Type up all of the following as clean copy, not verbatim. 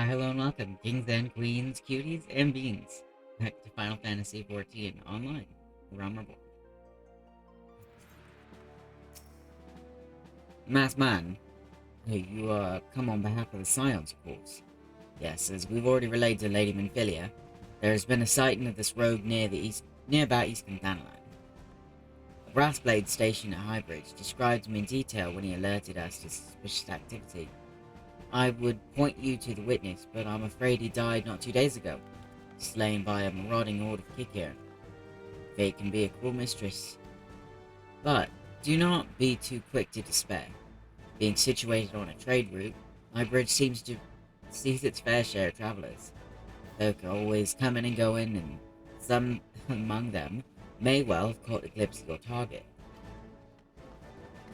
Hi, hello, and welcome, kings and queens, cuties and beans, back to Final Fantasy XIV Online, Realm Reborn. Masked Man, hey, you, come on behalf of the Scions, of course. Yes, as we've already relayed to Lady Minfilia, there has been a sighting of this rogue near about Eastern Thanalan. A brass blade stationed at Highbridge described him in detail when he alerted us to suspicious activity. I would point you to the witness, but I'm afraid he died not 2 days ago, slain by a marauding horde of Kikir. Fate can be a cruel mistress. But do not be too quick to despair. Being situated on a trade route, my bridge seems to seize its fair share of travellers. Folk are always coming and going, and some among them may well have caught a glimpse of your target.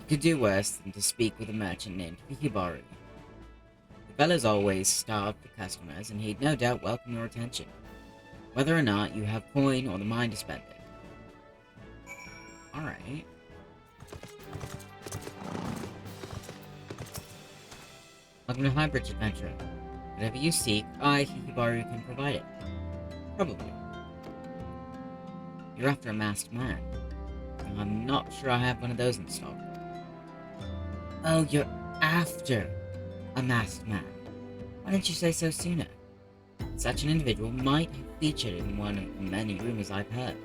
You could do worse than to speak with a merchant named Hikibaru. The fellow's always starved for customers, and he'd no doubt welcome your attention, whether or not you have coin or the mind to spend it. Alright. Welcome to Highbridge Adventure. Whatever you seek, I, Hikibaru, can provide it. Probably. You're after a masked man. I'm not sure I have one of those in stock. Oh, you're after a masked man. Why didn't you say so sooner? Such an individual might have featured in one of the many rumors I've heard.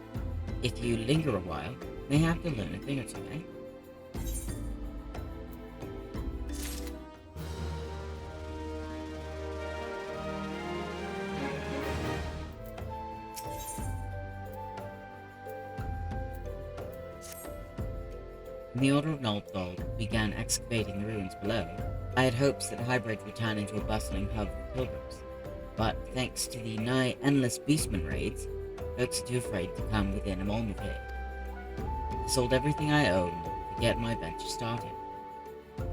If you linger a while, may have to learn a thing or two, eh? When the Order of Nulthgold began excavating the ruins below, I had hopes that Highbridge would turn into a bustling hub for pilgrims. But thanks to the nigh endless beastman raids, folks are too afraid to come within a moment of here. I sold everything I owned to get my venture started,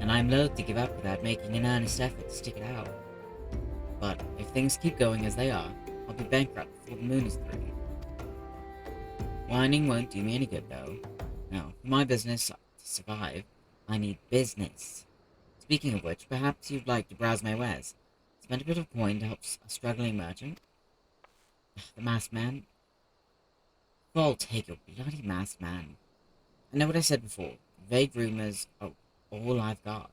and I'm loath to give up without making an earnest effort to stick it out. But if things keep going as they are, I'll be bankrupt before the moon is through. Whining won't do me any good, though. No, for my business to survive, I need business. Speaking of which, perhaps you'd like to browse my wares. Spend a bit of coin to help a struggling merchant. The masked man? Well, take your bloody masked man. I know what I said before. Vague rumors are all I've got.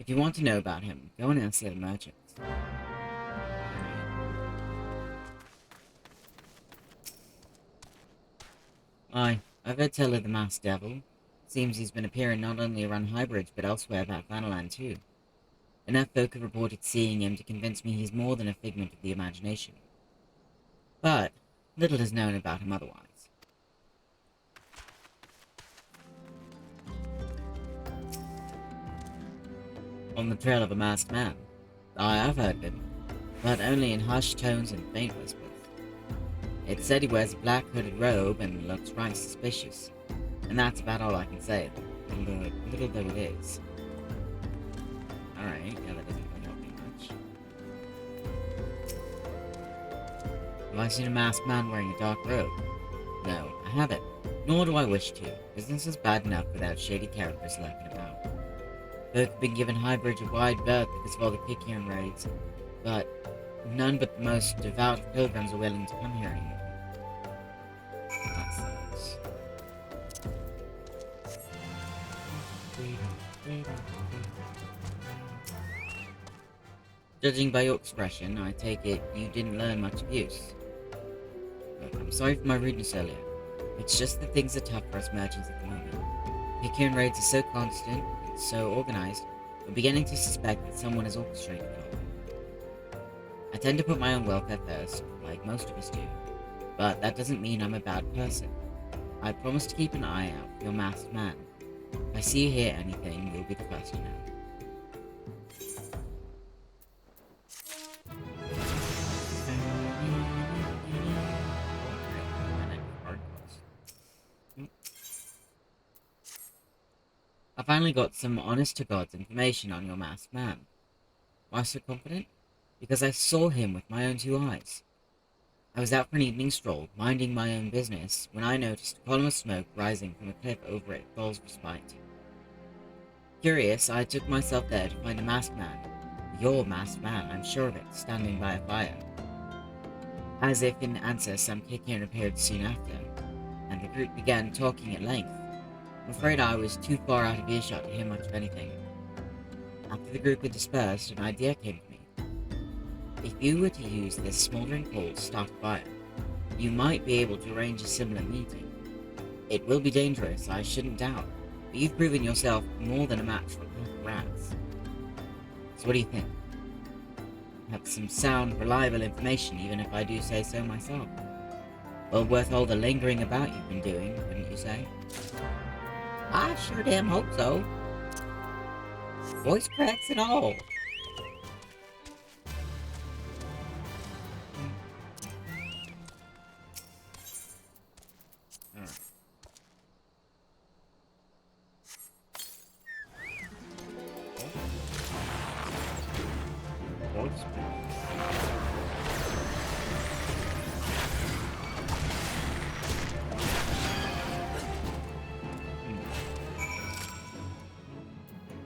If you want to know about him, go and ask the other merchants. Aye, I've heard tell of the masked devil. Seems he's been appearing not only around Highbridge, but elsewhere about Thanalan too. Enough folk have reported seeing him to convince me he's more than a figment of the imagination. But little is known about him otherwise. On the trail of a masked man. Aye, I've heard of him, but only in hushed tones and faint whispers. It's said he wears a black hooded robe and looks right suspicious, and that's about all I can say, little though it is. Alright, yeah, that doesn't really help me much. Have I seen a masked man wearing a dark robe? No, I haven't, nor do I wish to. Business is bad enough without shady characters lurking about. Folk have been given Highbridge a wide berth because of all the Kikian raids, but none but the most devout of pilgrims are willing to come here anymore. That sucks. Judging by your expression, I take it you didn't learn much abuse. Look, I'm sorry for my rudeness earlier. It's just that things are tough for us merchants at the moment. Kikian raids are so constant and so organized, we're beginning to suspect that someone is orchestrating it all. I tend to put my own welfare first, like most of us do, but that doesn't mean I'm a bad person. I promise to keep an eye out for your masked man. If I see you hear anything, you'll be the first to know. I finally got some honest-to-God's information on your masked man. Why so confident? Because I saw him with my own two eyes. I was out for an evening stroll, minding my own business, when I noticed a column of smoke rising from a cliff over at Falls Respite. Curious, I took myself there to find a masked man, Your masked man, I'm sure of it, standing by a fire. As if in answer, some Kikian appeared soon after, and the group began talking at length. I'm afraid I was too far out of earshot to hear much of anything. After the group had dispersed, an idea came to me. If you were to use this smoldering coal to start a fire, you might be able to arrange a similar meeting. It will be dangerous, I shouldn't doubt, but you've proven yourself more than a match for a pack of rats. So what do you think? That's some sound, reliable information, even if I do say so myself. Well worth all the lingering about you've been doing, wouldn't you say? I sure damn hope so. Voice cracks and all. Alright. Voice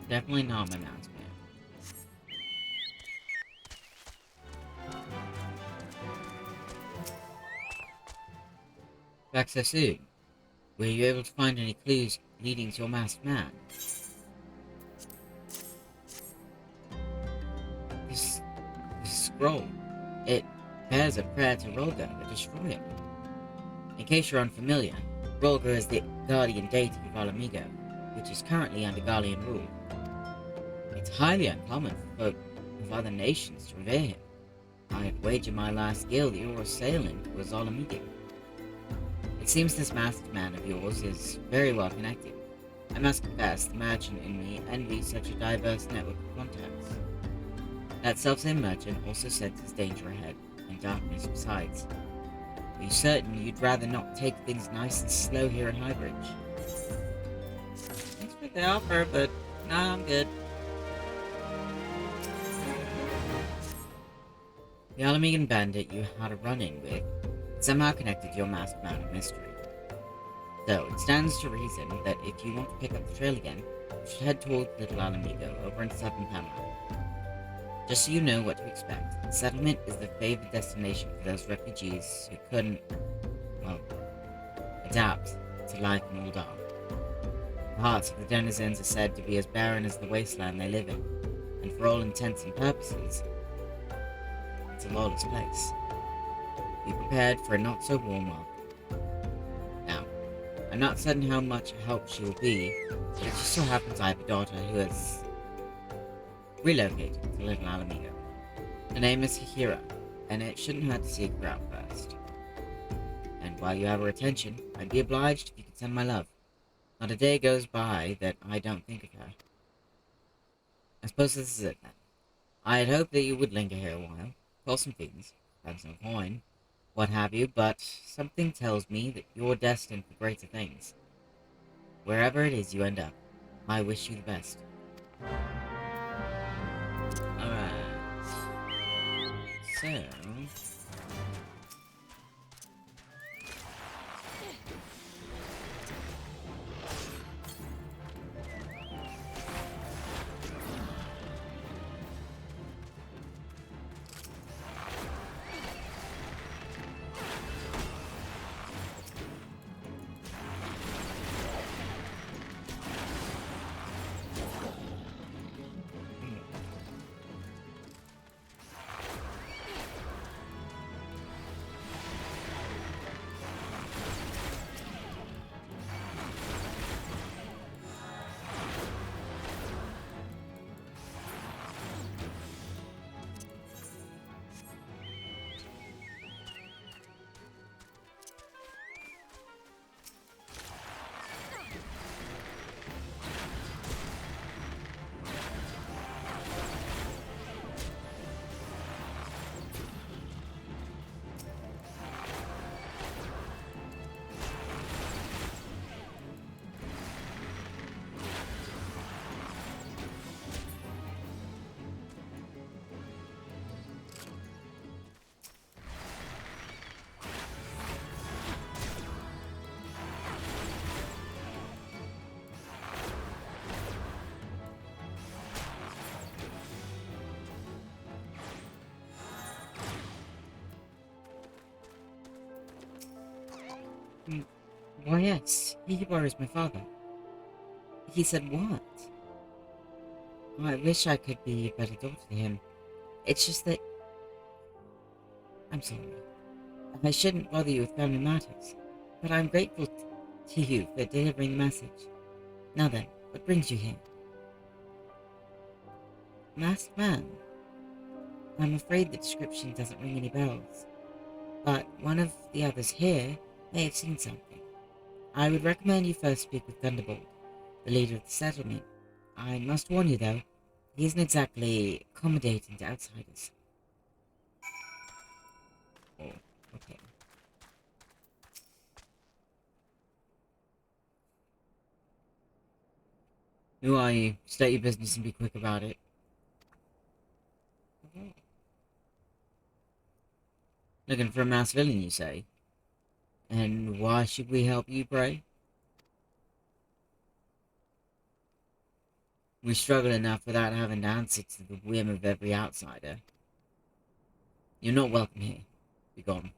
Definitely not my mouse man. Back so soon. Were you able to find any clues leading to your masked man? This scroll. It bears a prayer to Rolga, the Destroyer. In case you're unfamiliar, Rolga is the guardian deity of Alamigo, which is currently under Garlean rule. It's highly uncommon for folk of other nations to revere him. I'd wager my last guild that your assailant was Alamigo. It seems this masked man of yours is very well connected. I must confess, the merchant in me envies such a diverse network of contacts. That selfsame merchant also senses danger ahead, and darkness besides. Are you certain you'd rather not take things nice and slow here in Highbridge? Thanks for the offer, but nah, I'm good. The Alamegan bandit you had a run-in with somehow connected your masked man of mystery. So, it stands to reason that if you want to pick up the trail again, you should head towards Little Alamigo over in southern Panama. Just so you know what to expect, the settlement is the favored destination for those refugees who couldn't, well, adapt to life in Uldar. The hearts of the denizens are said to be as barren as the wasteland they live in, and for all intents and purposes, it's a lawless place. Be prepared for a not-so-warm welcome. Now, I'm not certain how much help she will be, but it just so happens I have a daughter who has relocated to Little Alamigo. Her name is Hihira, and it shouldn't hurt to seek her out first. And while you have her attention, I'd be obliged if you could send my love. Not a day goes by that I don't think of her. I suppose this is it then. I had hoped that you would linger here a while, call some fiends, spend some coin, what have you, but something tells me that you're destined for greater things. Wherever it is you end up, I wish you the best. Alright. So... Mm, why, yes, he borrows my father. He said what? I wish I could be a better daughter to him. It's just that... I'm sorry. I shouldn't bother you with family matters, but I'm grateful to you for delivering the message. Now then, what brings you here? Masked man? I'm afraid the description doesn't ring any bells, but one of the others here may have seen something. I would recommend you first speak with Thunderbolt, the leader of the settlement. I must warn you, though, he isn't exactly accommodating to outsiders. Oh, okay. Who are you? State your business and be quick about it. Looking for a masked villain, you say? And why should we help you, pray? We struggle enough without having to answer to the whim of every outsider. You're not welcome here. Be gone.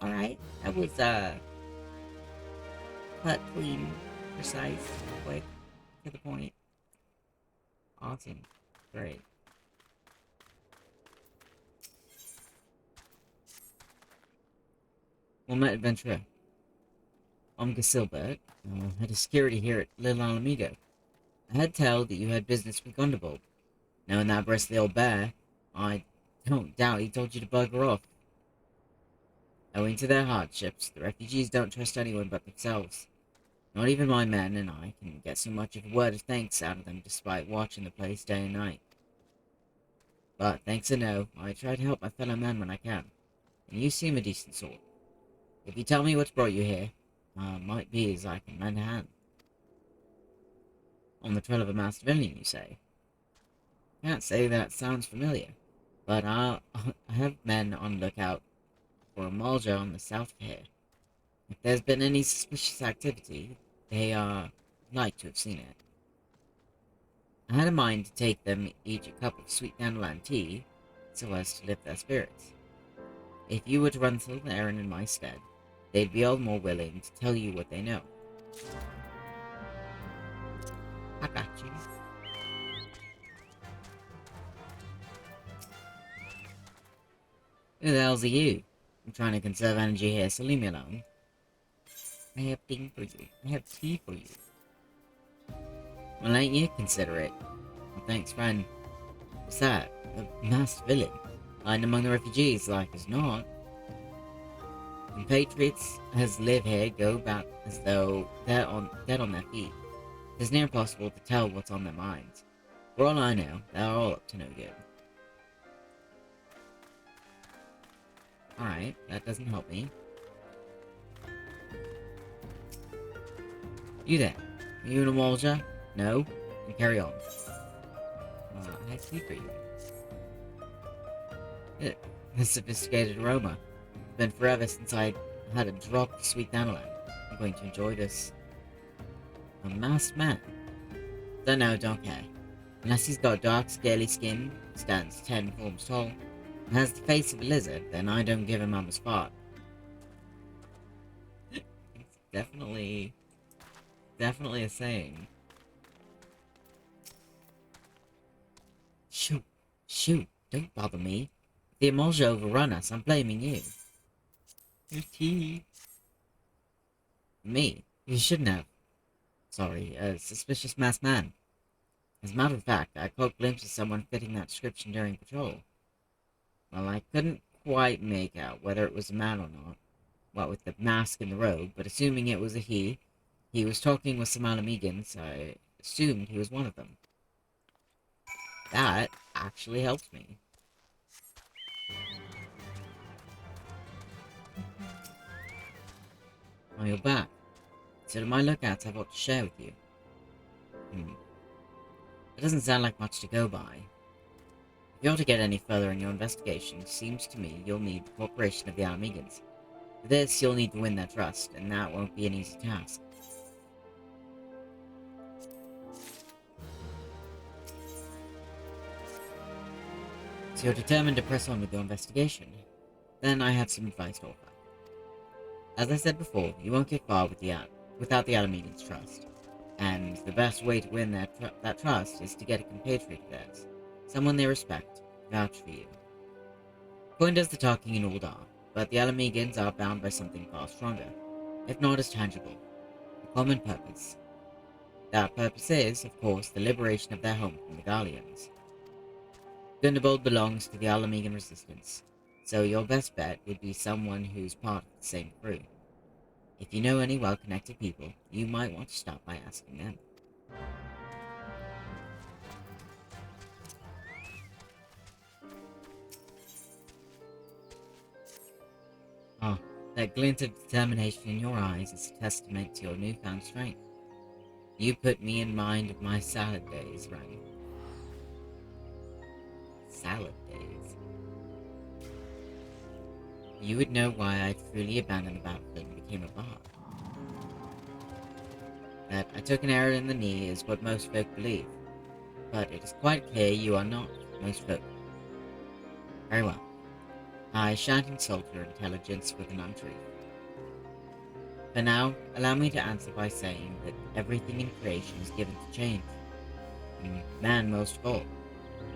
Alright, that was, cut, clean, precise, quick, to the point. Awesome. Great. Well met, adventurer. I'm Gasilbert. Head of security here at Little Alamigo. I had tell that you had business with Gundabald. Knowing that bristly old bear, I don't doubt he told you to bugger off. Owing to their hardships, the refugees don't trust anyone but themselves. Not even my men and I can get so much of a word of thanks out of them despite watching the place day and night. But thanks or no, I try to help my fellow men when I can, and you seem a decent sort. If you tell me what's brought you here, might be as I can lend a hand. On the trail of a masked villain, you say? Can't say that sounds familiar, but I have men on lookout for a Mulja on the south of here. If there's been any suspicious activity, they are like to have seen it. I had a mind to take them each a cup of sweet dandelion tea, so as to lift their spirits. If you were to run through the errand in my stead, they'd be all the more willing to tell you what they know. I got you. Who the hell's are you? I'm trying to conserve energy here, so leave me alone. I have tea for you. I have tea for you. Well, ain't you considerate? Well, thanks, friend. What's that? A masked villain? Hiding among the refugees, like as not. Compatriots as live here go about as though they're dead on their feet. It's near impossible to tell what's on their minds. For all I know, they're all up to no good. Alright, that doesn't help me. You there? Are you in a Walja? No? Then carry on. I have tea for you. A sophisticated aroma. It's been forever since I had a drop of sweet dandelion. I'm going to enjoy this. A masked man? Don't know, don't care. Unless he's got dark, scaly skin, stands 10 forms tall, and has the face of a lizard, then I don't give him up a spot. It's definitely a saying. Shoot, don't bother me. If the Emulsia overrun us, I'm blaming you. Your tea. Me? You shouldn't have. Sorry, a suspicious masked man. As a matter of fact, I caught a glimpse of someone fitting that description during patrol. Well, I couldn't quite make out whether it was a man or not, what with the mask and the robe, but assuming it was a he was talking with some Alamegans, I assumed he was one of them. That actually helped me. Oh, you're back. So to my lookouts, I've got to share with you. It doesn't sound like much to go by. If you want to get any further in your investigation, it seems to me you'll need the cooperation of the Alamegans. For this, you'll need to win their trust, and that won't be an easy task. So you're determined to press on with your investigation? Then I have some advice to offer. As I said before, you won't get far without the Alamegan's trust. And the best way to win that trust is to get a compatriot of theirs, someone they respect, vouch for you. Coin does the talking in Uldar, but the Alamegans are bound by something far stronger, if not as tangible, a common purpose. That purpose is, of course, the liberation of their home from the Garleans. Gundobald belongs to the Alamegan resistance, so your best bet would be someone who's part of the same crew. If you know any well-connected people, you might want to stop by asking them. Ah, that glint of determination in your eyes is a testament to your newfound strength. You put me in mind of my salad days, Ryan. Salad days? You would know why I truly abandoned the battlefield and became a bard. That I took an arrow in the knee is what most folk believe, but it is quite clear you are not most folk. Very well. I shan't insult your intelligence with an untruth. For now, allow me to answer by saying that everything in creation is given to change. And man most of all.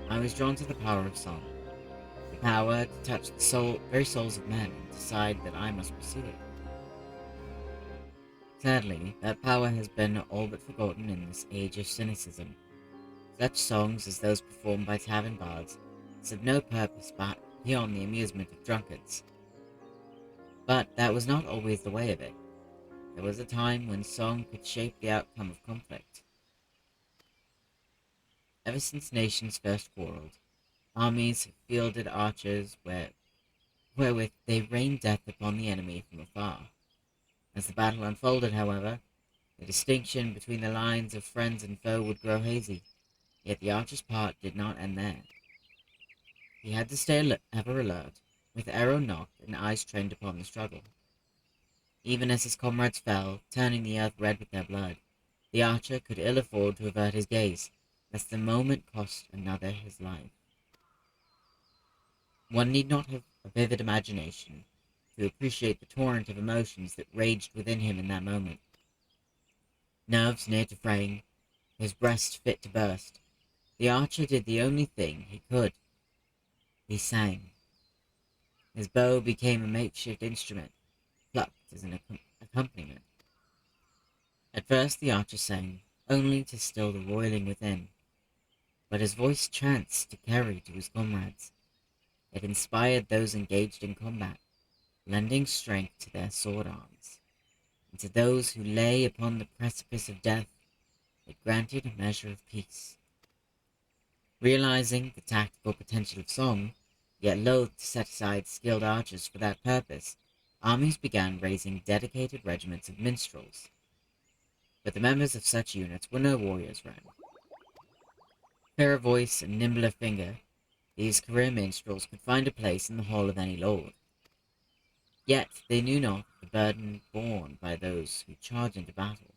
I was drawn to the power of song. The power to touch the very souls of men and decide that I must pursue it. Sadly, that power has been all but forgotten in this age of cynicism. Such songs as those performed by tavern bards serve no purpose beyond the amusement of drunkards. But that was not always the way of it. There was a time when song could shape the outcome of conflict. Ever since nations first quarreled, armies have fielded archers wherewith they rained death upon the enemy from afar. As the battle unfolded, however, the distinction between the lines of friends and foe would grow hazy, yet the archer's part did not end there. He had to stay ever alert, with arrow nocked and eyes trained upon the struggle. Even as his comrades fell, turning the earth red with their blood, the archer could ill afford to avert his gaze, lest the moment cost another his life. One need not have a vivid imagination to appreciate the torrent of emotions that raged within him in that moment. Nerves near to fraying, his breast fit to burst, the archer did the only thing he could. He sang. His bow became a makeshift instrument, plucked as an accompaniment. At first the archer sang, only to still the roiling within, but his voice chanced to carry to his comrades. It inspired those engaged in combat, lending strength to their sword arms, and to those who lay upon the precipice of death, it granted a measure of peace. Realizing the tactical potential of song, yet loath to set aside skilled archers for that purpose, armies began raising dedicated regiments of minstrels. But the members of such units were no warriors round. Fairer voice and nimbler finger, these career minstrels could find a place in the hall of any lord. Yet they knew not the burden borne by those who charge into battle,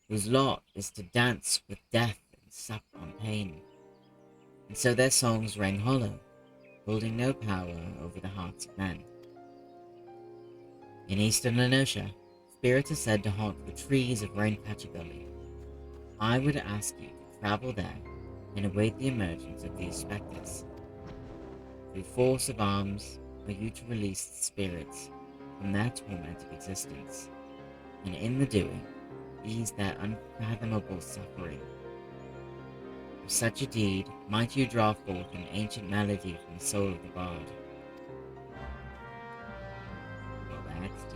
whose lot is to dance with death and sup on pain. And so their songs rang hollow, holding no power over the hearts of men. In eastern Lenosha, spirits are said to haunt the trees of Rainpatchy Gully. I would ask you to travel there and await the emergence of these spectres. Through force of arms, are you to release the spirits from their torment of existence, and in the doing, ease their unfathomable suffering. For such a deed, might you draw forth an ancient melody from the soul of the bard. Well, that's deep.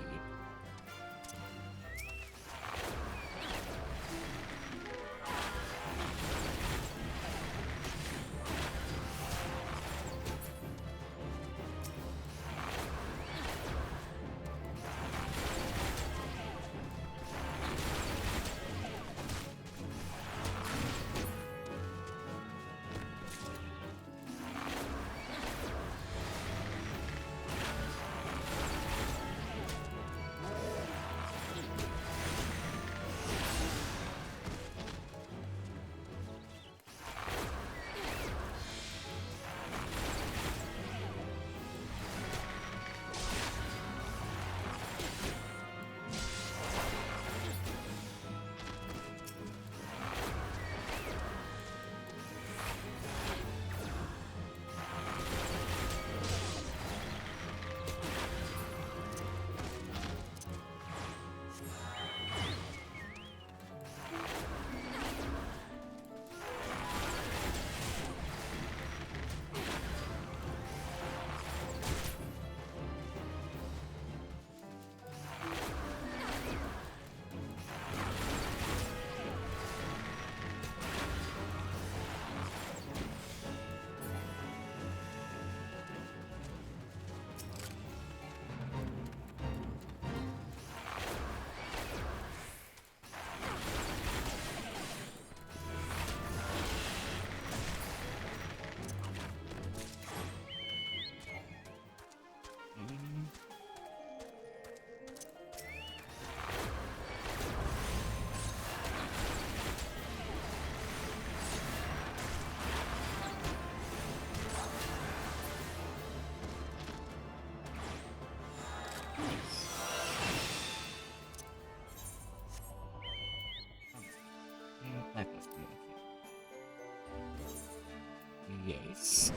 Yes.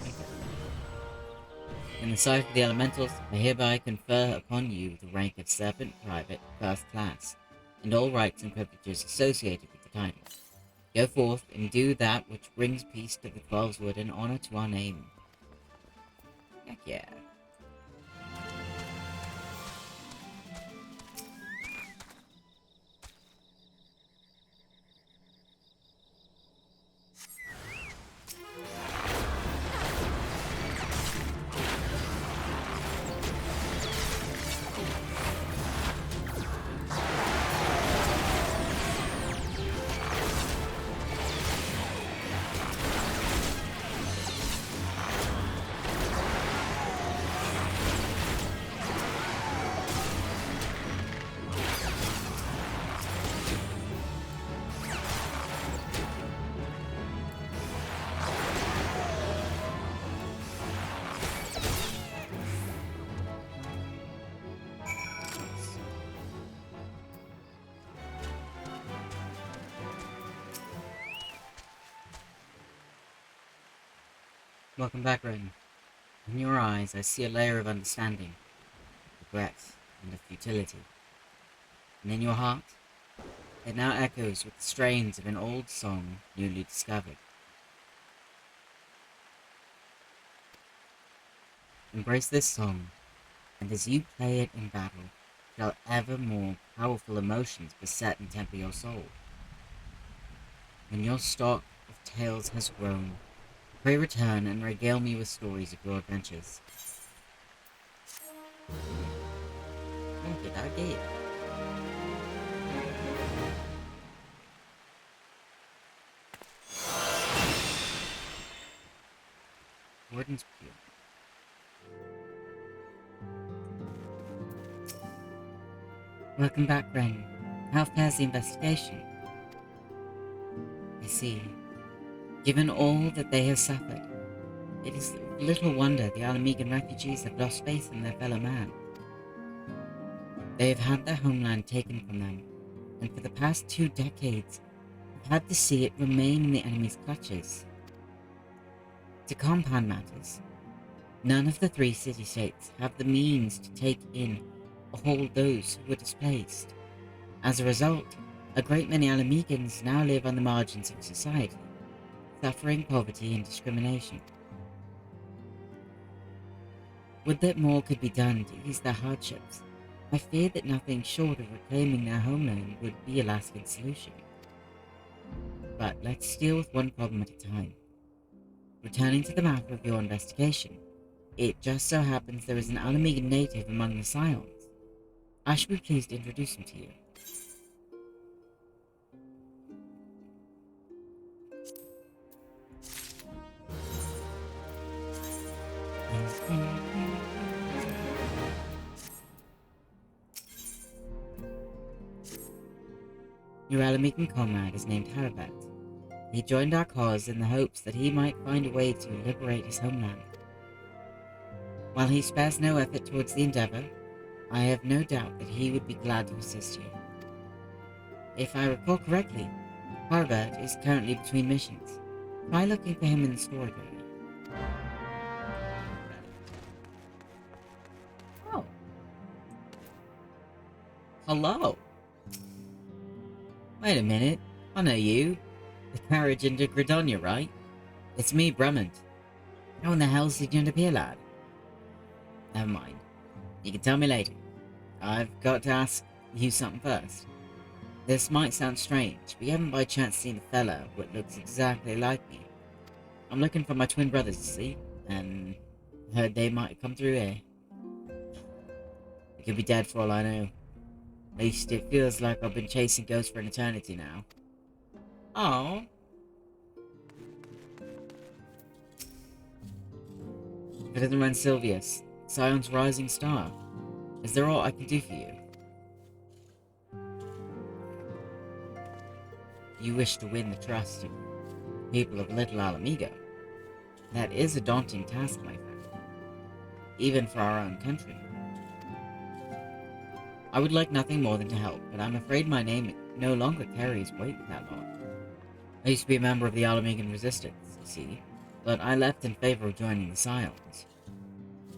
In the sight of the elementals, I hereby confer upon you the rank of Serpent Private First Class, and all rights and privileges associated with the title. Go forth and do that which brings peace to the 12's Wood and honor to our name. Heck yeah. Welcome back, Ren. In your eyes, I see a layer of understanding, regret, and of futility. And in your heart, it now echoes with the strains of an old song newly discovered. Embrace this song, and as you play it in battle, shall ever more powerful emotions beset and temper your soul. When your stock of tales has grown, pray return and regale me with stories of your adventures. Look at that gate. Warden's Pure. Welcome back, Ren. How fares the investigation? I see. Given all that they have suffered, it is little wonder the Alamegan refugees have lost faith in their fellow man. They have had their homeland taken from them, and for the past 2 decades have had to see it remain in the enemy's clutches. To compound matters, none of the 3 city-states have the means to take in all those who were displaced. As a result, a great many Alamegans now live on the margins of society, suffering poverty and discrimination. Would that more could be done to ease their hardships, I fear that nothing short of reclaiming their homeland would be a lasting solution. But let's deal with one problem at a time. Returning to the matter of your investigation, it just so happens there is an Alamegan native among the Scions. I should be pleased to introduce him to you. Your Alamegan comrade is named Harabet. He joined our cause in the hopes that he might find a way to liberate his homeland. While he spares no effort towards the endeavor, I have no doubt that he would be glad to assist you. If I recall correctly, Harabet is currently between missions. Try looking for him in the story area. Oh. Hello. Wait a minute. I know you. The carriage into Gradonia, right? It's me, Brummond. How in the hell did you end up here, lad? Never mind. You can tell me later. I've got to ask you something first. This might sound strange, but you haven't by chance seen a fella what looks exactly like me. I'm looking for my twin brothers, you see, and heard they might come through here. They could be dead for all I know. At least it feels like I've been chasing ghosts for an eternity now. Oh. If it isn't Ren Silvius, Scion's rising star, is there aught I can do for you? You wish to win the trust of the people of Little Alamego. That is a daunting task, my friend, even for our own country. I would like nothing more than to help, but I'm afraid my name no longer carries weight with that lot. I used to be a member of the Alamegan Resistance, you see, but I left in favor of joining the Scions.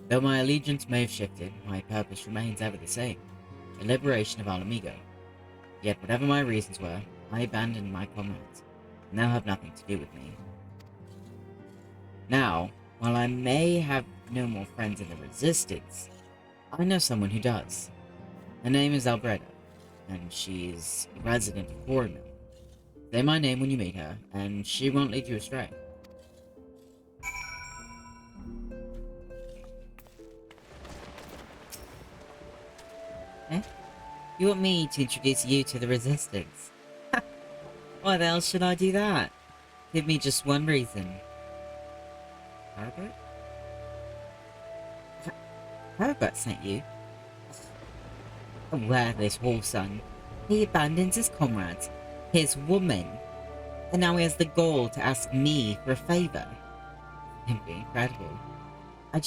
Though my allegiance may have shifted, my purpose remains ever the same, the liberation of Alamigo. Yet whatever my reasons were, I abandoned my comrades, and they'll have nothing to do with me. Now, while I may have no more friends in the Resistance, I know someone who does. Her name is Albreda, and she's a resident of Cornwall. Say my name when you meet her, and she won't lead you astray. Eh? You want me to introduce you to the Resistance? Why the hell should I do that? Give me just one reason. Herbert? Herbert sent you? Aware of this whole son, he abandons his comrades, his woman, and now he has the gall to ask me for a favour. Simply incredible. I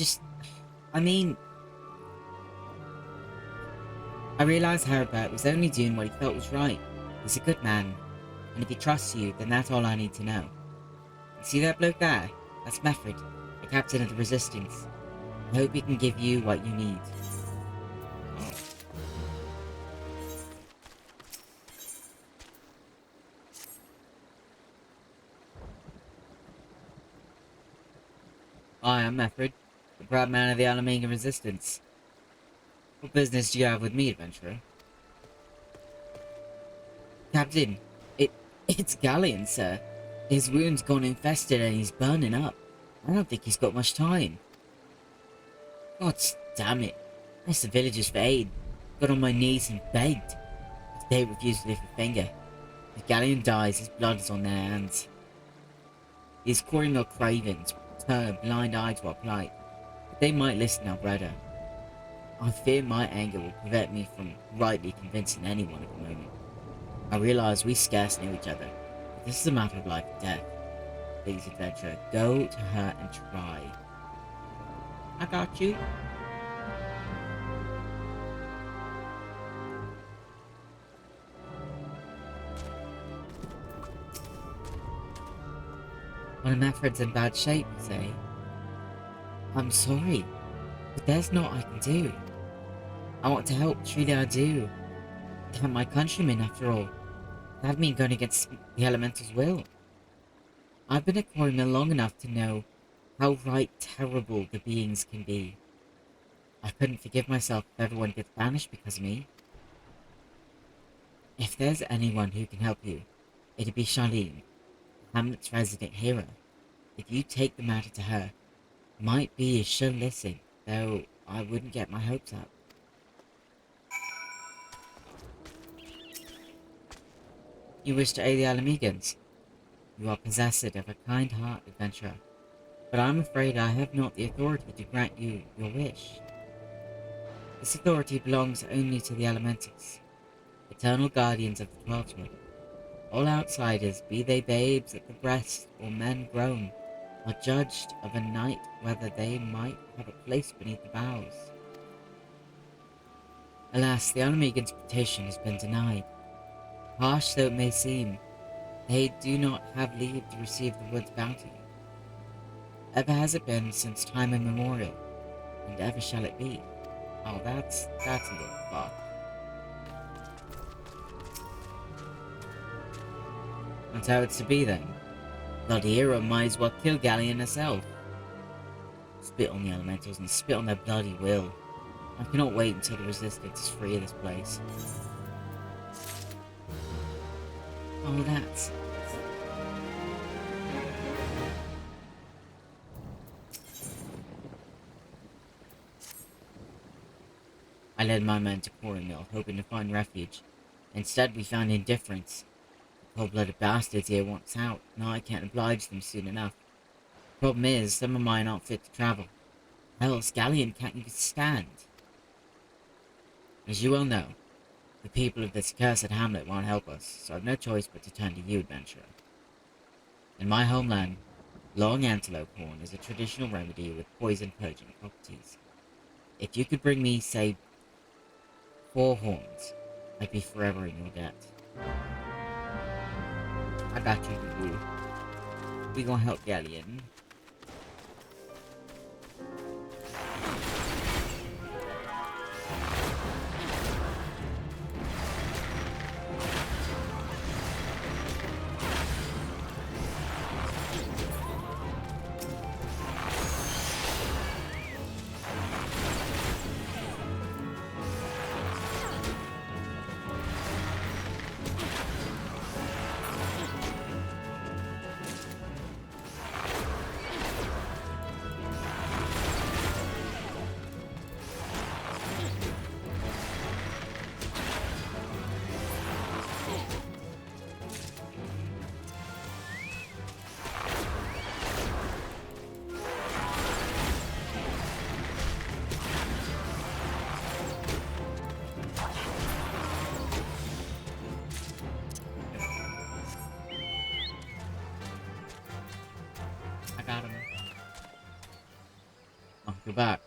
realised Herbert was only doing what he felt was right. He's a good man, and if he trusts you, then that's all I need to know. You see that bloke there? That's Mefford, the captain of the Resistance. I hope he can give you what you need. Hi, I'm Mefford, the proud man of the Alaminga Resistance. What business do you have with me, adventurer? Captain, it's Galleon, sir. His wound's gone infested and he's burning up. I don't think he's got much time. God damn it. I asked the villagers for aid, got on my knees and begged. But they refused to lift a finger. If Galleon dies, his blood is on their hands. These Cornwall cravens turn a blind eye to our plight, but they might listen to Albreda. I fear my anger will prevent me from rightly convincing anyone at the moment. I realise we scarce know each other, but this is a matter of life and death. Please, adventurer, go to her and try. I got you. One of Mefford's in bad shape, you say? I'm sorry, but there's naught I can do. I want to help, truly I do. They're my countrymen, after all. They haven't been going against the Elemental's will. I've been at Cornwall long enough to know how right terrible the beings can be. I couldn't forgive myself if everyone gets banished because of me. If there's anyone who can help you, it'd be Charlene, Hamlet's resident hero. If you take the matter to her, might be she'll listen, though I wouldn't get my hopes up. You wish to aid the Alamegans. You are possessed of a kind heart, adventurer, but I'm afraid I have not the authority to grant you your wish. This authority belongs only to the Elementals, eternal guardians of the 12th Wood. All outsiders, be they babes at the breast or men grown, are judged of a night whether they might have a place beneath the boughs. Alas, the Alamegans' petition has been denied. Harsh though it may seem, they do not have leave to receive the wood's bounty. Ever has it been since time immemorial, and ever shall it be. Oh, that's a little far. That's how it's to be then. Bloody hero might as well kill Galleon herself. Spit on the elementals and spit on their bloody will. I cannot wait until the Resistance is free of this place. Oh, that's... I led my men to Quarry Mill, hoping to find refuge. Instead, we found indifference. The cold-blooded bastards here want us out, and I can't oblige them soon enough. The problem is, some of mine aren't fit to travel. Hell, Galleon can't even stand. As you well know, the people of this accursed hamlet won't help us, so I've no choice but to turn to you, adventurer. In my homeland, long antelope horn is a traditional remedy with poison-purging properties. If you could bring me, say, 4 horns, I'd be forever in your debt. I got you, boo. We gonna help Galleon. You're back.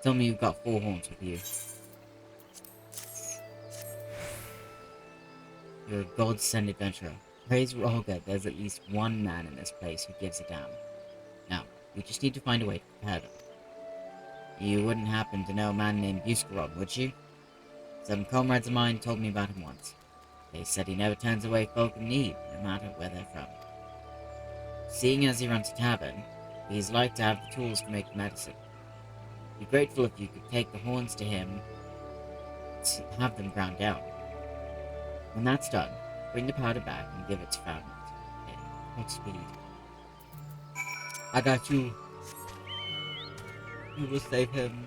Tell me you've got 4 horns with you. You're a godsend adventurer. Praise Rolga, there's at least one man in this place who gives a damn. Now, we just need to find a way to prepare them. You wouldn't happen to know a man named Buscarod, would you? Some comrades of mine told me about him once. They said he never turns away folk in need, no matter where they're from. Seeing as he runs a tavern, he's like to have the tools to make the medicine. Be grateful if you could take the horns to him to have them ground down. When that's done, bring the powder back and give it to Fountain. Godspeed. I got you. You will save him.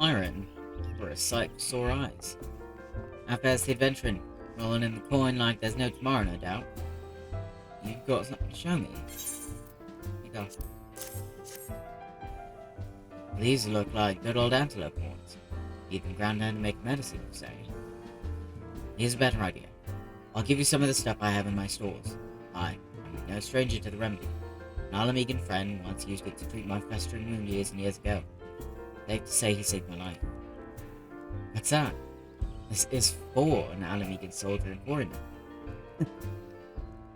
Iron, for a sight for sore eyes. How fast the adventuring? Rolling in the coin like there's no tomorrow, no doubt. You've got something to show me. Here you go. These look like good old antelope horns. Keep them ground down to make medicine, you say? Here's a better idea. I'll give you some of the stuff I have in my stores. I'm no stranger to the remedy. An Alamegan friend once used it to treat my festering wound years and years ago. Safe to say he saved my life. What's that? This is for an Alamegan soldier in foreign.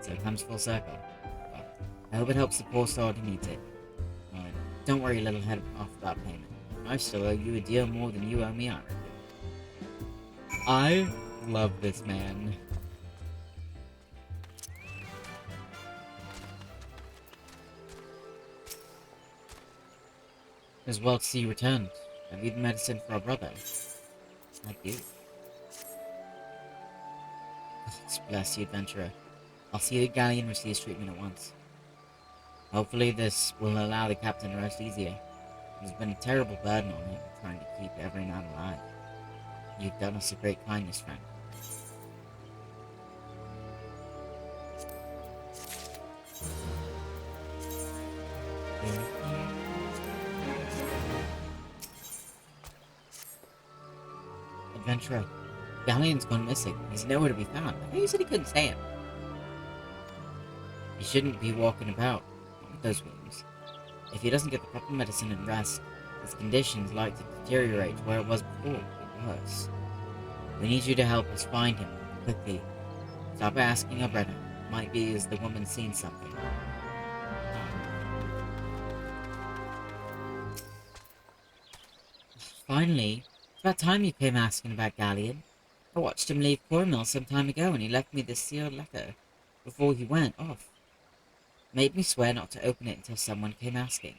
So it comes full circle. Well, I hope it helps the poor soul who needs it. Don't worry, little head, off that payment. I still owe you a deal more than you owe me, I reckon. I love this man. It's well to see you returned. Have you the medicine for our brother? I do. Bless you, adventurer. I'll see the galleon receives treatment at once. Hopefully this will allow the captain to rest easier. There's been a terrible burden on him, trying to keep every man alive. You've done us a great kindness, friend. Adventurer, Galleon's gone missing. He's nowhere to be found. I thought you said he couldn't stay him. He shouldn't be walking about with those wounds. If he doesn't get the proper medicine and rest, his condition's like to deteriorate to where it was before, or worse. We need you to help us find him, quickly. Stop asking our brother. Might be as the woman's seen something. Finally, it's about time you came asking about Galleon. I watched him leave Cornmill some time ago, and he left me this sealed letter before he went off. Made me swear not to open it until someone came asking.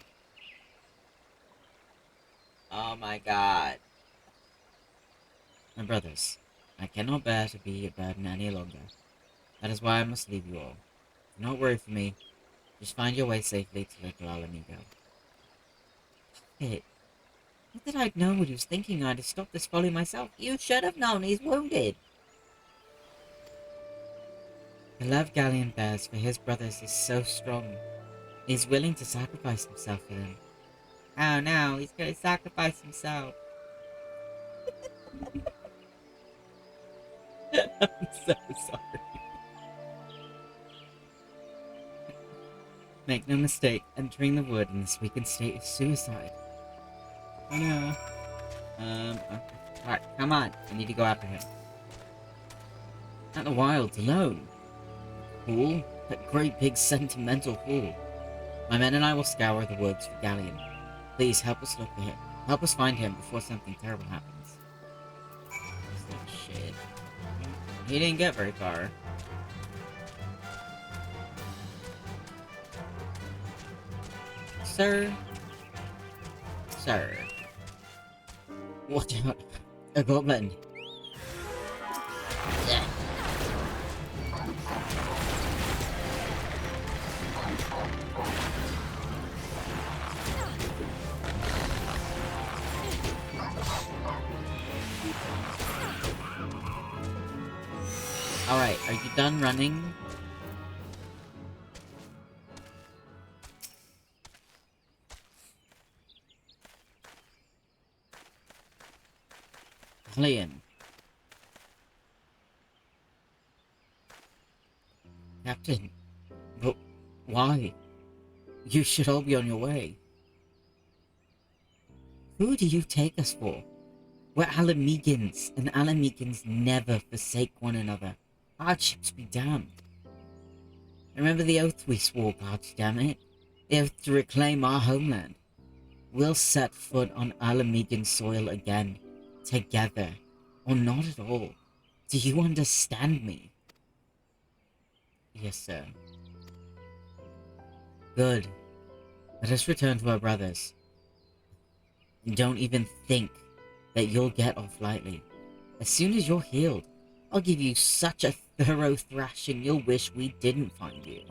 Oh my god. My brothers, I cannot bear to be a burden any longer. That is why I must leave you all. Do not worry for me. Just find your way safely to little Alamigo. Hey, not that I'd known what he was thinking, I'd have stopped this folly myself. You should have known he's wounded. The love Galleon bears for his brothers is so strong. He's willing to sacrifice himself for them. Oh no, he's going to sacrifice himself. I'm so sorry. Make no mistake, entering the wood in this weakened state is suicide. Oh no. Alright, come on. I need to go after him. Out in the wilds, alone. Fool? That great big sentimental fool. My men and I will scour the woods for Galleon. Please help us look for him. Help us find him before something terrible happens. Oh, shit. He didn't get very far. Sir? Sir. Watch out. A goblin. Yeah. Alright, are you done running? Galleon. Captain, Why? You should all be on your way. Who do you take us for? We're Alamegans, and Alamegans never forsake one another. Hardships be damned. Remember the oath we swore, goddammit? The oath to reclaim our homeland. We'll set foot on Alamegan soil again, together, or not at all. Do you understand me? Yes, sir. Good. Let us return to our brothers. And don't even think that you'll get off lightly. As soon as you're healed, I'll give you such a thorough thrashing you'll wish we didn't find you.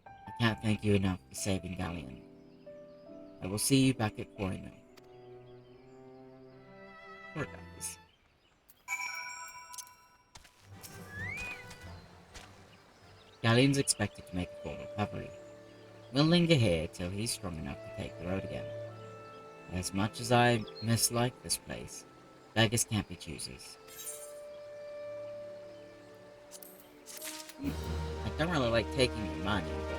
I can't thank you enough for saving Galleon. I will see you back at Quarry Mill. Poor guys. Galleon's expected to make a full recovery. We'll linger here till he's strong enough to take the road again. As much as I mislike this place, beggars can't be choosers. I don't really like taking your money, but...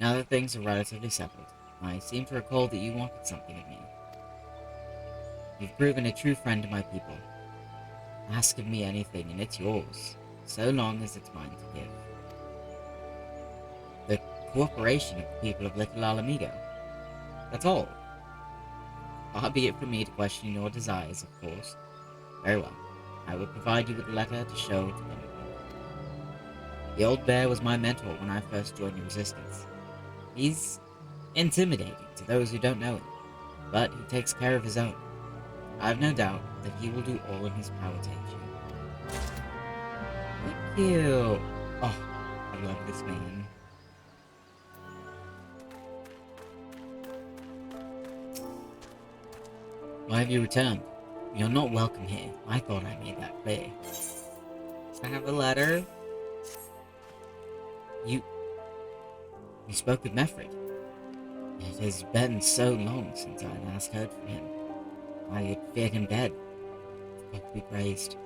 Now that things are relatively settled, I seem to recall that you wanted something of me. You've proven a true friend to my people. Ask of me anything and it's yours, so long as it's mine to give. The cooperation of the people of Little Alamego. That's all. Far be it from me to question your desires, of course. Very well. I will provide you with a letter to show to anyone. The old bear was my mentor when I first joined the resistance. He's intimidating to those who don't know him, but he takes care of his own. I have no doubt that he will do all in his power to aid you. Thank you. Oh, I love this man. Why have you returned? You're not welcome here. I thought I made that clear. I have a letter. You spoke with Meffred. It has been so long since I last heard from him. I had feared him dead. God be praised.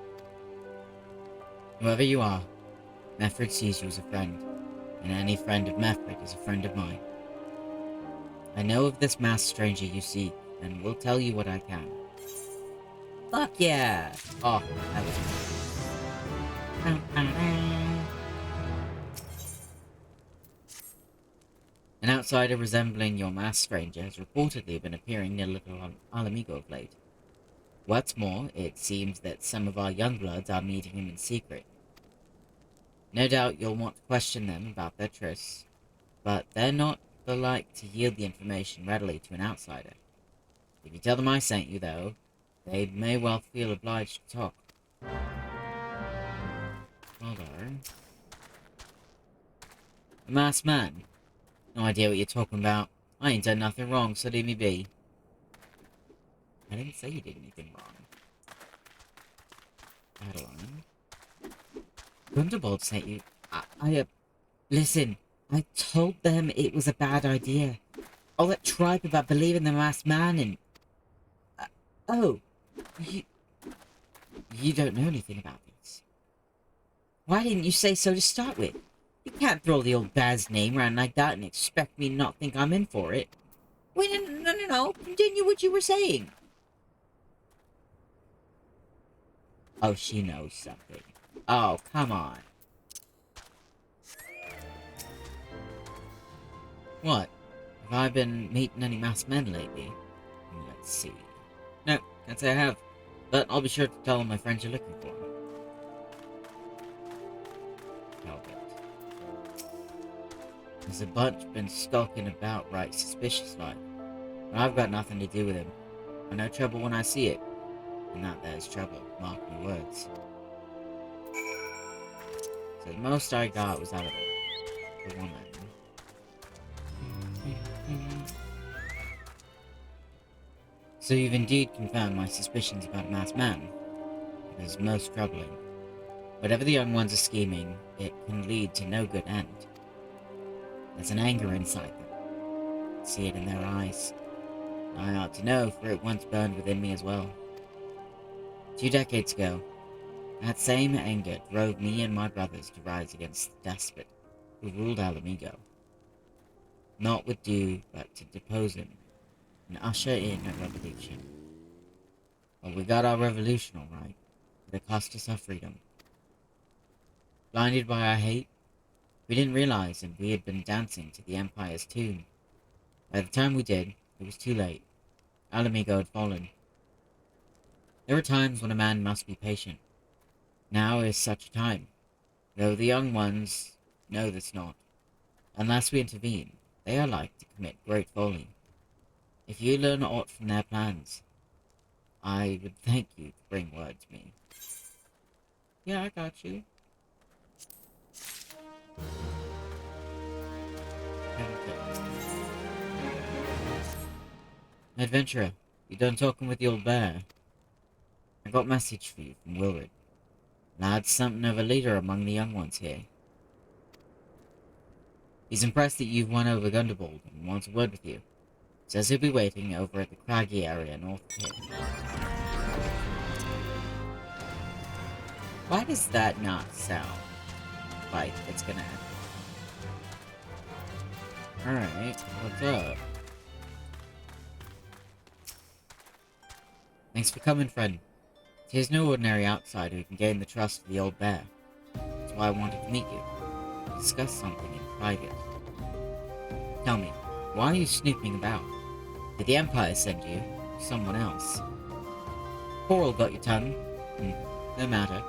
Whoever you are, Meffred sees you as a friend, and any friend of Meffred is a friend of mine. I know of this masked stranger you seek, and will tell you what I can. Fuck yeah! Oh, that was An outsider resembling your masked stranger has reportedly been appearing near Little Alamego of late. What's more, it seems that some of our young bloods are meeting him in secret. No doubt you'll want to question them about their trysts, but they're not the like to yield the information readily to an outsider. If you tell them I sent you, though, they may well feel obliged to talk. Hold on. A masked man? No idea what you're talking about. I ain't done nothing wrong, so leave me be. I didn't say you did anything wrong. Adeline. Gundobald sent you. Listen, I told them it was a bad idea. All that tripe about believing the masked man and... oh, you don't know anything about this. Why didn't you say so to start with? You can't throw the old bad's name around like that and expect me to not think I'm in for it. Wait, no. Continue what you were saying. Oh, she knows something. Oh, come on. What? Have I been meeting any masked men lately? Let's see. No, can't say I have. But I'll be sure to tell all my friends you're looking for. Talbot. There's a bunch been skulking about right suspicious like. But I've got nothing to do with him. I know trouble when I see it. And that there's trouble, mark my words. So the most I got was out of it. The woman. So you've indeed confirmed my suspicions about a masked man. It is most troubling. Whatever the young ones are scheming, it can lead to no good end. There's an anger inside them. I see it in their eyes. I ought to know, for it once burned within me as well. 2 decades ago, that same anger drove me and my brothers to rise against the despot who ruled Alamigo. Not with due, but to depose him and usher in a revolution. Well, we got our revolution all right, but it cost us our freedom. Blinded by our hate, we didn't realize that we had been dancing to the Empire's tune. By the time we did, it was too late. Alamigo had fallen. There are times when a man must be patient. Now is such a time, though the young ones know this not. Unless we intervene, they are like to commit great folly. If you learn aught from their plans, I would thank you to bring word to me. Yeah, I got you. Adventurer, you done talking with the old bear? I got a message for you from Wilred. Lad's something of a leader among the young ones here. He's impressed that you've won over Gundobald and wants a word with you. Says he'll be waiting over at the craggy area north of here. Why does that not sound like it's gonna happen? Alright, what's up? Thanks for coming, friend. He's no ordinary outsider who can gain the trust of the old bear. That's why I wanted to meet you. Discuss something in private. Tell me, why are you snooping about? Did the Empire send you? Or someone else? Coral got your tongue. No matter.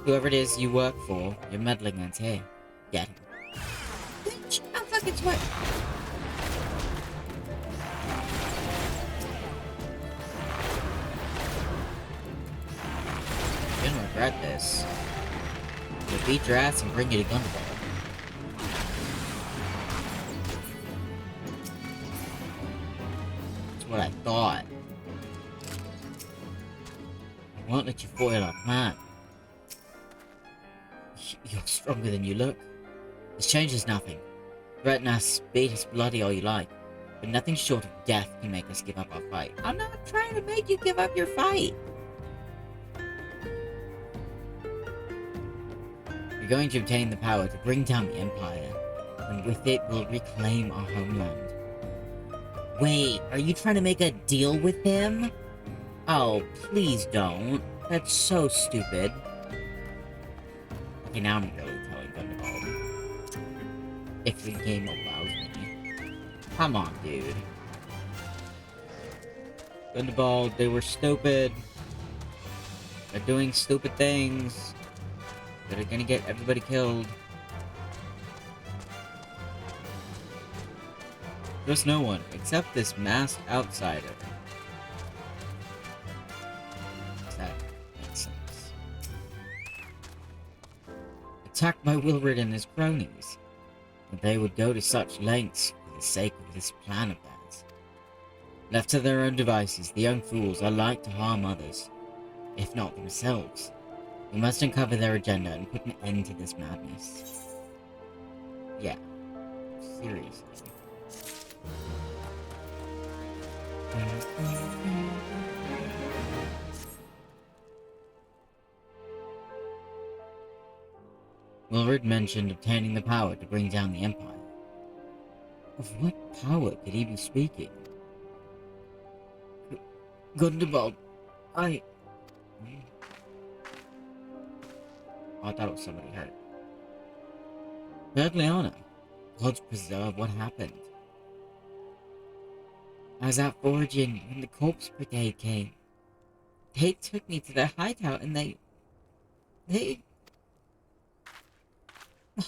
Whoever it is you work for, your meddling ends here. Get him. Bitch, I'm fucking sweat. You're gonna regret this. You'll beat your ass and bring you to Gundobald. That's what I thought. I won't let you foil our plan. You're stronger than you look. This changes nothing. Threaten us, beat us bloody all you like, but nothing short of death can make us give up our fight. I'm not trying to make you give up your fight. You're going to obtain the power to bring down the Empire, and with it we'll reclaim our homeland. Wait, are you trying to make a deal with him? Oh, please don't. That's so stupid. Okay, now I'm really telling Gundobald. If the game allows me. Come on, dude. Gundobald, they were stupid. They're doing stupid things that are gonna get everybody killed. There's no one except this masked outsider. That makes sense. Attacked by Wilred and his cronies. And they would go to such lengths for the sake of this plan of theirs. Left to their own devices, the young fools are like to harm others, if not themselves. We must uncover their agenda and put an end to this madness. Yeah. Seriously. Wilred mentioned obtaining the power to bring down the Empire. Of what power could he be speaking? Gundobald, I thought it was somebody hurt. Bergliana, God preserve, what happened? I was out foraging when the corpse brigade came. They took me to their hideout and they...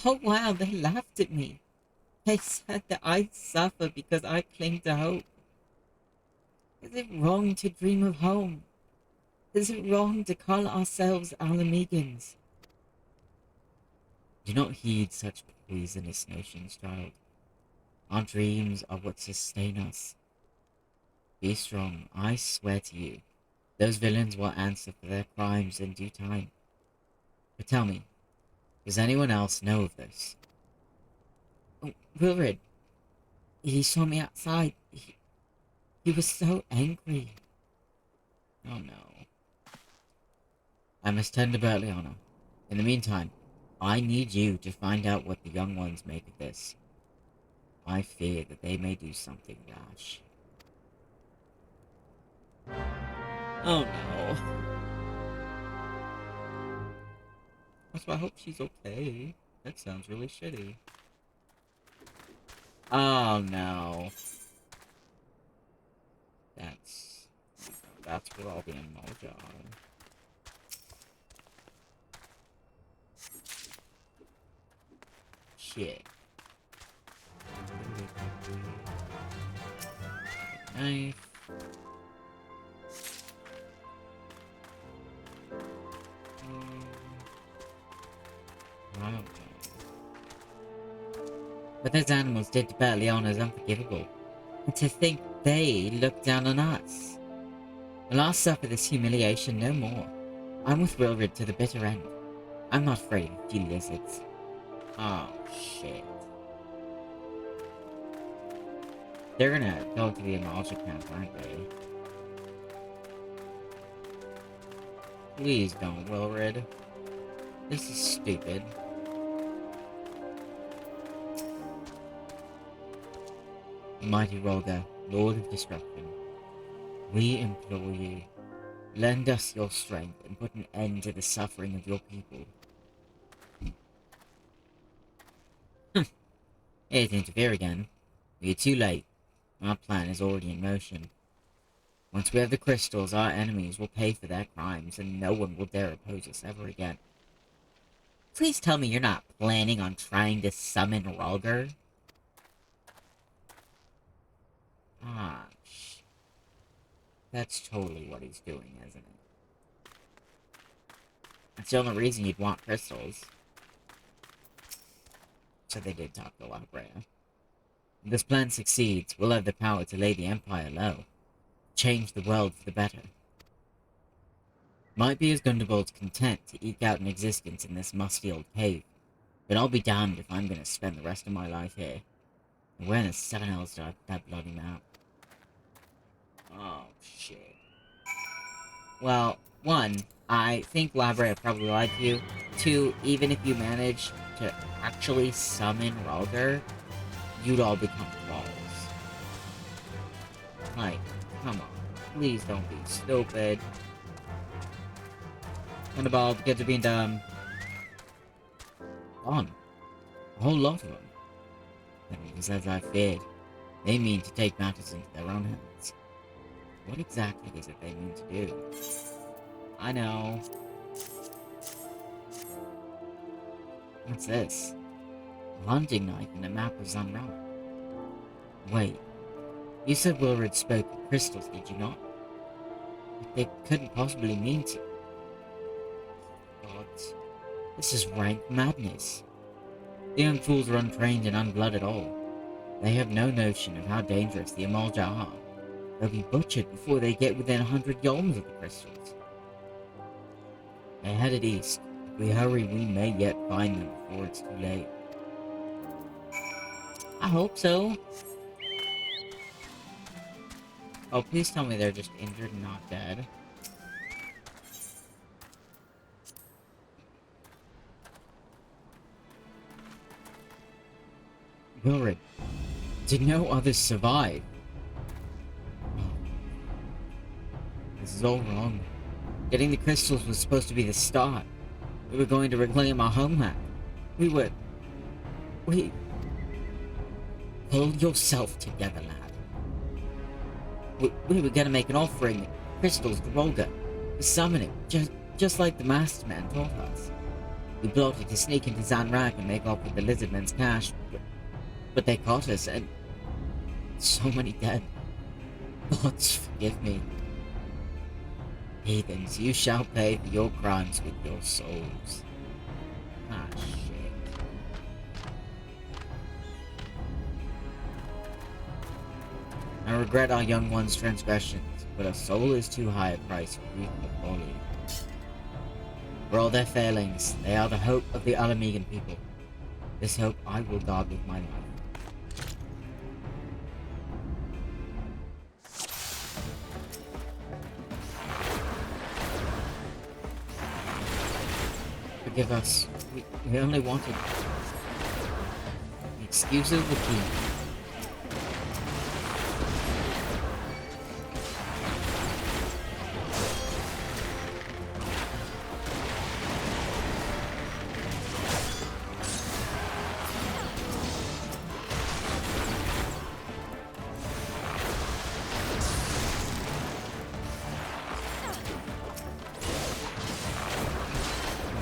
Oh wow, they laughed at me. They said that I'd suffer because I cling to hope. Is it wrong to dream of home? Is it wrong to call ourselves Alamegans? Do not heed such poisonous notions, child. Our dreams are what sustain us. Be strong, I swear to you. Those villains will answer for their crimes in due time. But tell me, does anyone else know of this? Oh, Wilred. He saw me outside. He was so angry. Oh no. I must tend to Berliana. In the meantime, I need you to find out what the young ones make of this. I fear that they may do something rash. Oh no. Also, I hope she's okay. That sounds really shitty. Oh no. That's where all the animals are. Shit. Knife. I don't know. What those animals did to Berliana is unforgivable. And to think they looked down on us. I'll not suffer this humiliation no more. I'm with Wilred to the bitter end. I'm not afraid of a few lizards. Oh, shit. They're gonna go to the Eorzea camp, aren't they? Please don't, Wilred. This is stupid. Mighty Rolga, Lord of Destruction, we implore you, lend us your strength and put an end to the suffering of your people. Here to interfere again. We are too late. Our plan is already in motion. Once we have the crystals, our enemies will pay for their crimes, and no one will dare oppose us ever again. Please tell me you're not planning on trying to summon Rolger? Ah, that's totally what he's doing, isn't it? That's the only reason you'd want crystals. So they did talk to Eorzea. If this plan succeeds, we'll have the power to lay the Empire low. Change the world for the better. Might be as Gundobald's content to eke out an existence in this musty old cave, but I'll be damned if I'm gonna spend the rest of my life here. And where in the seven hells did I put that bloody map? Oh, shit. Well, one, I think Eorzea probably lied to you. Two, even if you manage to actually summon Rolger, you'd all become trolls. Like, come on. Please don't be stupid. Gundobald, kids are being dumb. Gone. A whole lot of them. And it is as I feared. They mean to take matters into their own hands. What exactly is it they mean to do? I know. What's this? A hunting knife and a map of Zanra. Wait. You said Wilred spoke of crystals, did you not? But they couldn't possibly mean to. God. This is rank madness. The young fools are untrained and unblooded all. They have no notion of how dangerous the Eorzea are. They'll be butchered before they get within 100 yolms of the crystals. They're headed east. If we hurry, we may yet find them before it's too late. I hope so. Oh, please tell me they're just injured and not dead. Wilred, did no others survive? This is all wrong. Getting the crystals was supposed to be the start. We were going to reclaim our homeland. We... Pull yourself together, lad. We were gonna make an offering of crystals to Rolga. To summon it, just like the Master Man taught us. We plotted to sneak into Zanrak and make off with the Lizardmen's cash, but they caught us, and so many dead. Gods forgive me. Heathens, you shall pay for your crimes with your souls. Ah, shit. I regret our young one's transgressions, but a soul is too high a price for youthful folly. For all their failings, they are the hope of the Alamegan people. This hope I will guard with my life. Forgive us. We only wanted the excuse of the key.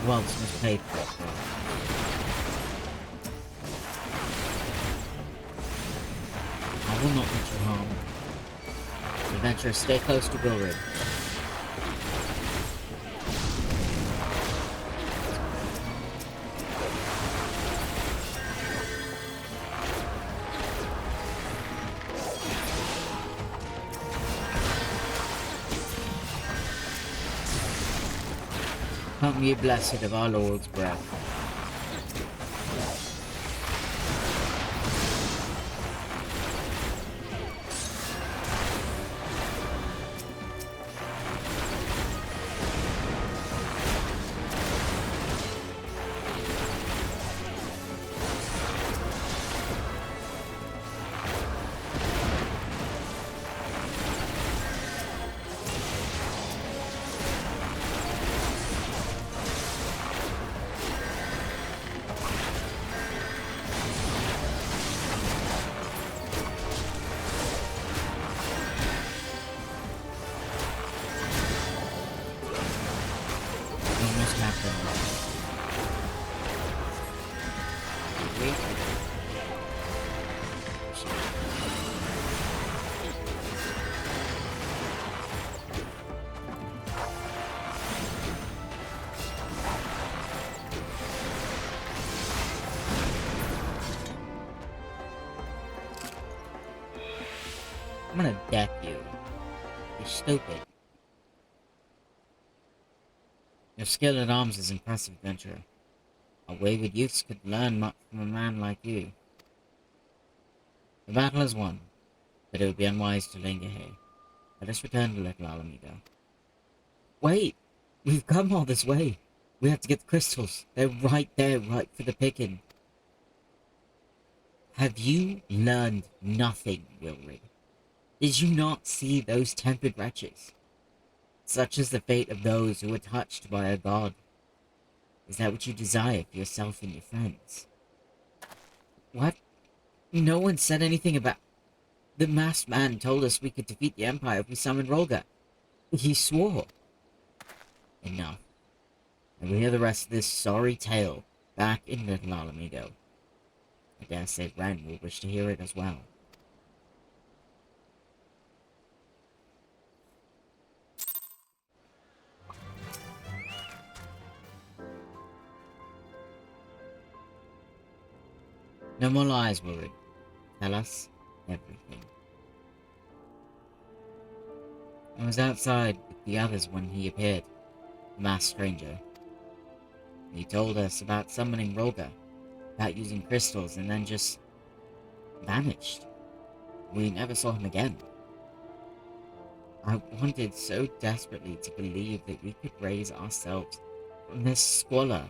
Once was paid for. I will not let you harm. Adventurers, stay close to Wilrid. Come, ye blessed of our Lord's breath. Almost happened. I'm gonna death you. You're stupid. Your skill at arms is impressive, adventurer. Our wayward youths could learn much from a man like you. The battle is won, but it would be unwise to linger here. Let us return to Little Alameda. Wait! We've come all this way! We have to get the crystals. They're right there, right for the picking. Have you learned nothing, Wilrid? Did you not see those tempered wretches? Such is the fate of those who were touched by a god. Is that what you desire for yourself and your friends? What? No one said anything about... The masked man told us we could defeat the Empire if we summoned Rolga. He swore. Enough. And we hear the rest of this sorry tale back in Little Alameda. I dare say Ren will wish to hear it as well. No more lies, Wilrid. Tell us everything. I was outside with the others when he appeared, the masked stranger. He told us about summoning Rolga, about using crystals, and then just vanished. We never saw him again. I wanted so desperately to believe that we could raise ourselves from this squalor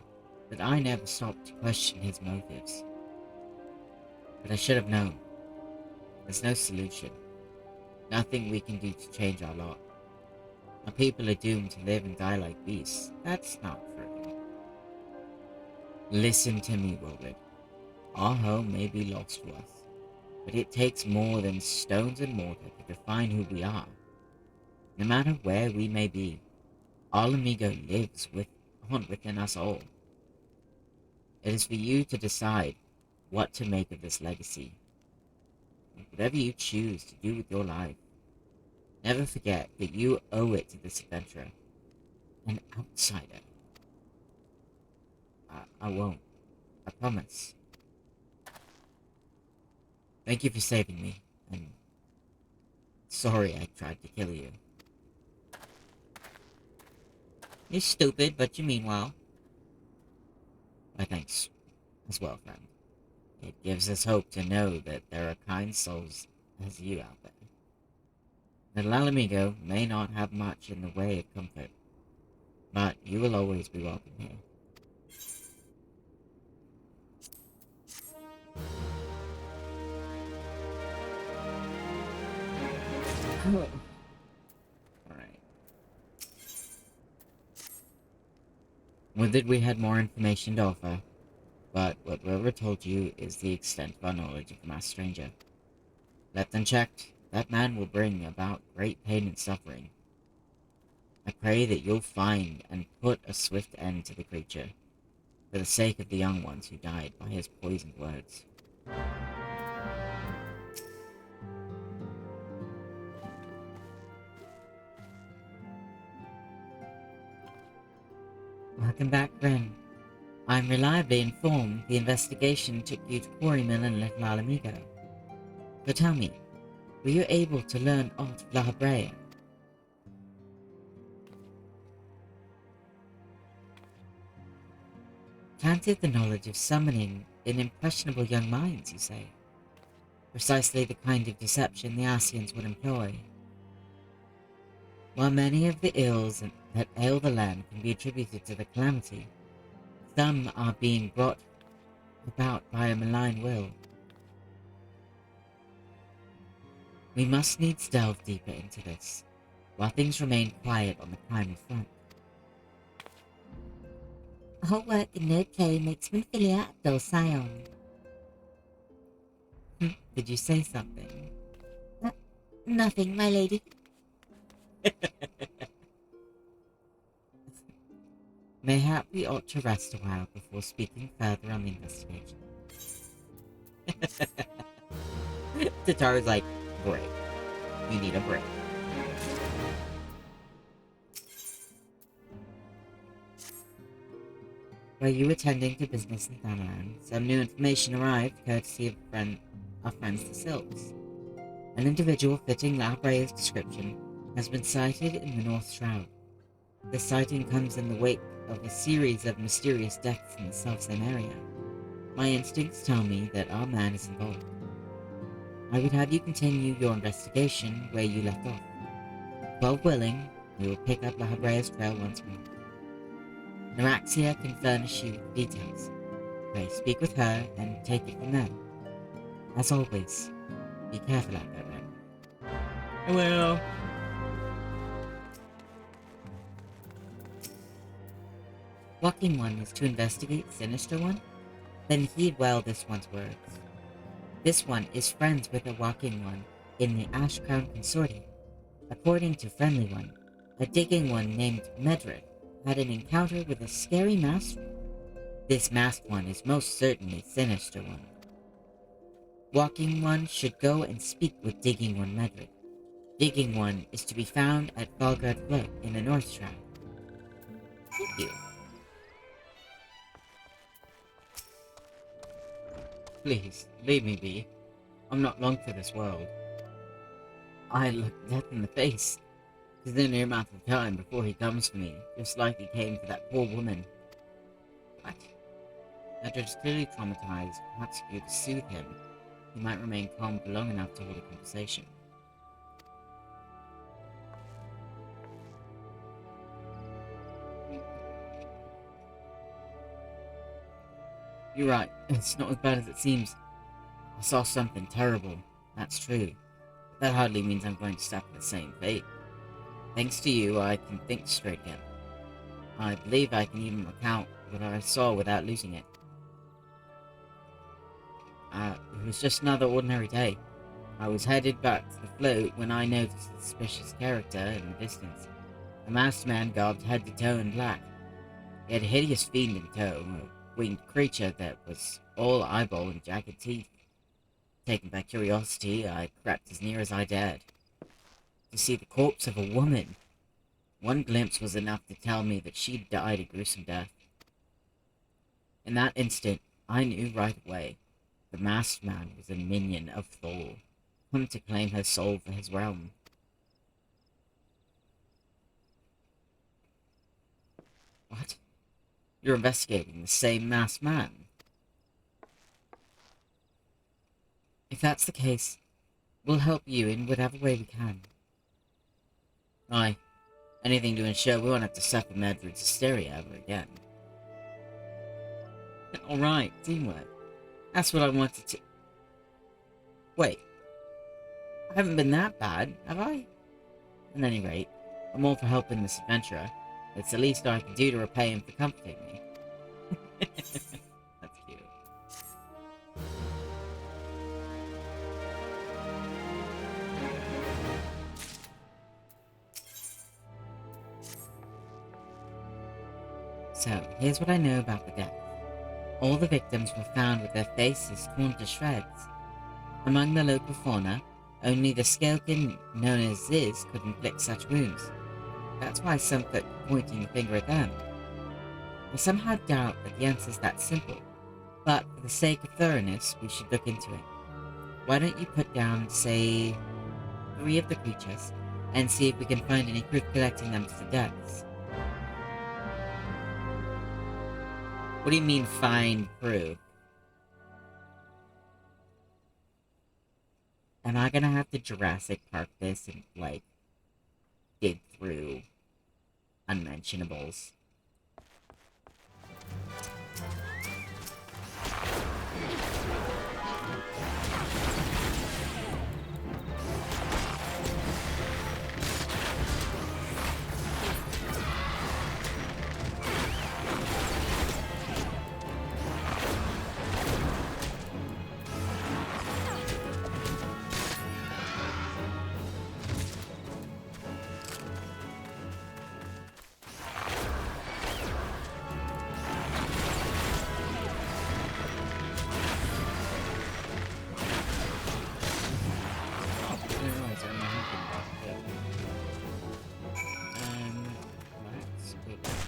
that I never stopped to question his motives. But I should have known. There's no solution. Nothing we can do to change our lot. Our people are doomed to live and die like beasts. That's not true. Listen to me, Wilrid. Our home may be lost to us, but it takes more than stones and mortar to define who we are. No matter where we may be, our amigo lives within us all. It is for you to decide what to make of this legacy. Whatever you choose to do with your life, never forget that you owe it to this adventurer, an outsider. I won't. I promise. Thank you for saving me, and sorry I tried to kill you. You're stupid, but you mean well. My thanks as well, friend. It gives us hope to know that there are kind souls as you out there. Little Alamigo may not have much in the way of comfort, but you will always be welcome here. Alright. Would that we had more information to offer, but what Wilbur told you is the extent of our knowledge of the masked stranger. Left unchecked, that man will bring about great pain and suffering. I pray that you'll find and put a swift end to the creature, for the sake of the young ones who died by his poisoned words. Welcome back, Ren. I'm reliably informed the investigation took you to Quarry Mill and Little Alamigo. So tell me, were you able to learn aught of La Habrea? Planted the knowledge of summoning in impressionable young minds, you say? Precisely the kind of deception the Asians would employ. While many of the ills that ail the land can be attributed to the calamity, some are being brought about by a malign will. We must needs delve deeper into this, while things remain quiet on the primal front. All work and no play makes Minfilia a dull scion. Did you say something? Nothing, my lady. Mayhap we ought to rest a while before speaking further on the investigation. Tataru's like, great. You need a break. Were you attending to business in Thanalan? Some new information arrived, courtesy of our friends the Silks. An individual fitting La Habrea's description has been sighted in the North Shroud. The sighting comes in the wake of a series of mysterious deaths in the selfsame area. My instincts tell me that our man is involved. I would have you continue your investigation where you left off. 12 willing, we will pick up La Habrea's trail once more. Eorzea can furnish you with details. Pray speak with her and take it from there. As always, be careful out there, Ren. I will. Walking One is to investigate Sinister One? Then heed well this one's words. This one is friends with a Walking One in the Ash Crown Consortium. According to Friendly One, a Digging One named Medred had an encounter with a scary masked one. This masked one is most certainly Sinister One. Walking One should go and speak with Digging One Medred. Digging One is to be found at Valgard Float in the North Shroud. Thank you. Please, leave me be. I'm not long for this world. I look death in the face. It's only a matter of time before he comes for me, just like he came for that poor woman. What? Medred is clearly traumatized. Perhaps if you were to soothe him, he might remain calm for long enough to hold a conversation. You're right, it's not as bad as it seems. I saw something terrible, that's true. But that hardly means I'm going to suffer the same fate. Thanks to you, I can think straight again. I believe I can even recount what I saw without losing it. It was just another ordinary day. I was headed back to the float when I noticed a suspicious character in the distance. A masked man garbed head to toe in black. He had a hideous fiend in tow, a winged creature that was all eyeball and jagged teeth. Taken by curiosity, I crept as near as I dared. To see the corpse of a woman. One glimpse was enough to tell me that she'd died a gruesome death. In that instant, I knew right away. The masked man was a minion of Thor, come to claim her soul for his realm. What? You're investigating the same masked man? If that's the case, we'll help you in whatever way we can. Aye. Anything to ensure we won't have to suffer Medred's hysteria ever again. Alright, teamwork. That's what I wanted to... Wait. I haven't been that bad, have I? At any rate, I'm all for helping this adventurer. It's the least I can do to repay him for comforting me. That's cute. So, here's what I know about the death. All the victims were found with their faces torn to shreds. Among the local fauna, only the skeleton known as Ziz could inflict such wounds. That's why some kept pointing the finger at them. I somehow doubt that the answer's that simple, but for the sake of thoroughness, we should look into it. Why don't you put down, say, 3 of the creatures, and see if we can find any proof connecting them to the deaths? What do you mean, find proof? Am I gonna have to Jurassic Park this and, like, dig through unmentionables? Let's go back.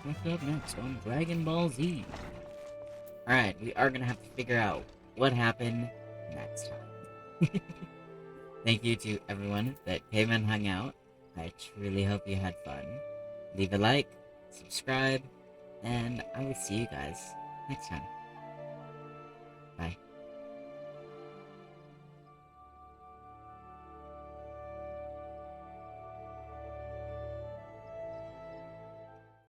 What's up next on Dragon Ball Z? Alright, we are gonna have to figure out what happened next time. Thank you to everyone that came and hung out. I truly hope you had fun. Leave a like, subscribe, and I will see you guys next time.